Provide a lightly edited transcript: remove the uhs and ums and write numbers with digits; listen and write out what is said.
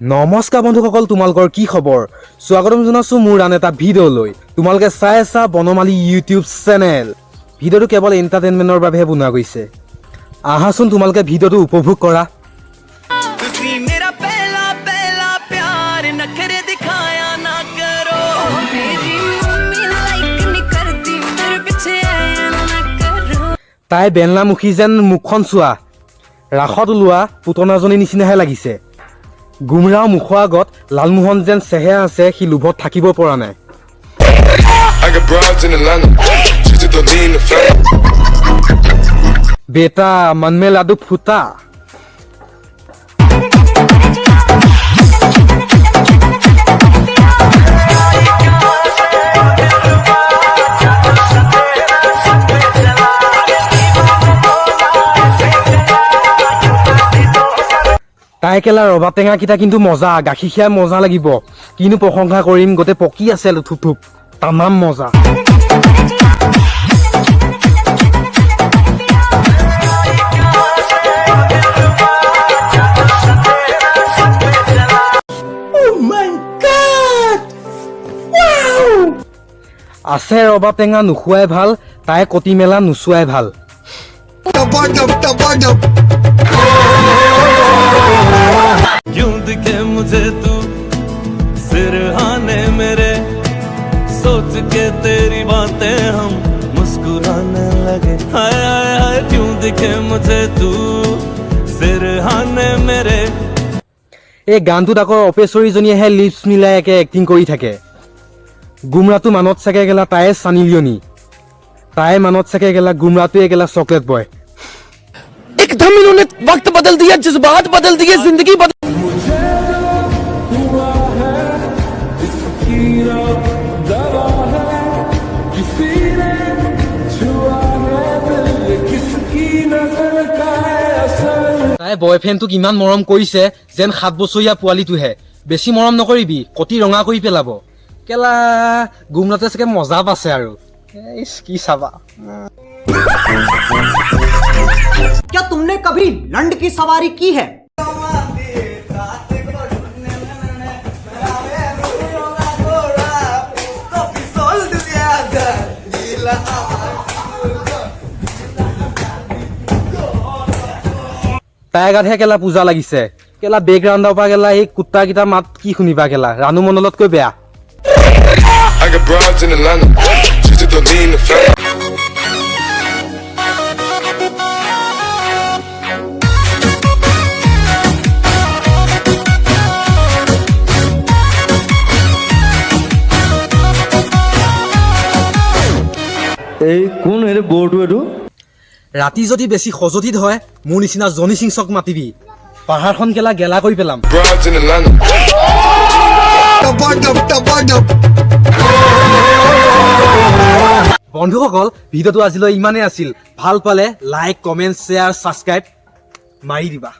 নমস্কাৰ বন্ধুসকল, তোমালোকৰ কি খবৰ? স্বাগতম জনাইছো মোৰ আন এটা ভিডিঅ'লৈ। তোমালোকে চাই আছা বনমালী ইউটিউব চেনেল। ভিডিঅ'টো কেৱল এণ্টাৰটেইনমেণ্টৰ বাবেহে বনোৱা গৈছে। আহাচোন তোমালোকে ভিডিঅ'টো উপভোগ কৰা। তাই বেলনামুখী যেন মুখখন চোৱা, ৰাসত ওলোৱা পুতনাজনীৰ নিচিনাহে লাগিছে। গুমৰাও মুখৰ আগত লালমোহন যেন চেহেৰা আছে, সি লোভত থাকিব পৰা নাই। বেটা মনমে লাডু ফুটা। তাই কেলা ৰবা টেঙা কেইটা কিন্তু মজা, গাখীৰ খীয়া মজা লাগিব। কিনো প্ৰশংসা কৰিম, গোটেই পকি আছে থুপ থুপ, তামাম মজা। আছে ৰবা টেঙা নোখোৱাই ভাল, তাই কটি মেলা নোচোৱাই ভাল। क्यों दिखे मुझे तू सिरहाने मेरे, सोच के तेरी बातें हम मुस्कुराने लगे। हाय हाय हाय क्यों दिखे मुझे तू सिरहाने मेरे। এই গানটোত আকৌ অপেশ্বৰীজনীয়েহে লিপছ মিলাই একে এক্টিং কৰি থাকে। গুমৰাটো মানত চাগে গেলা তাই চানি লিয়নি, তাই মানত চাগে গেলা গুমৰাটোৱে গেলা চকলেট বয়। एकदम इन्होंने वक्त बदल दिया, जज्बात बदल दिए, जिंदगी बदल। তাই বয়ফ্ৰেণ্ডটোক ইমান মৰম কৰিছে যেন 7 বছৰীয়া পোৱালিটোহে। বেছি মৰম নকৰিবি, কটি ৰঙা কৰি পেলাব। কেলা গুমৰাটোৱে চাগে মজা পাইছে আৰু কি চাবা। क्या तुमने कभी लंड की सवारी की है? তাই গাতহে কেলা পূজা লাগিছে। কেলা বেকগ্ৰাউণ্ডৰ পৰা কেলা এই কুত্তা কেইটা মাত কি শুনিবা, কেলা ৰাণু মণ্ডলতকৈ বেয়া। এই কোন এৰ বোৰ্ডটো এটো? ৰাতি যদি বেছি সজতিত হয়, মোৰ নিচিনা জনি সিংচক মাতিবি। পাহাৰখন কেলা গেলা কৰি পেলাম। বন্ধুসকল, ভিডিঅ'টো আজিলৈ ইমানেই আছিল। ভাল পালে লাইক, কমেণ্ট, শ্বেয়াৰ, ছাবস্ক্ৰাইব মাৰি দিবা।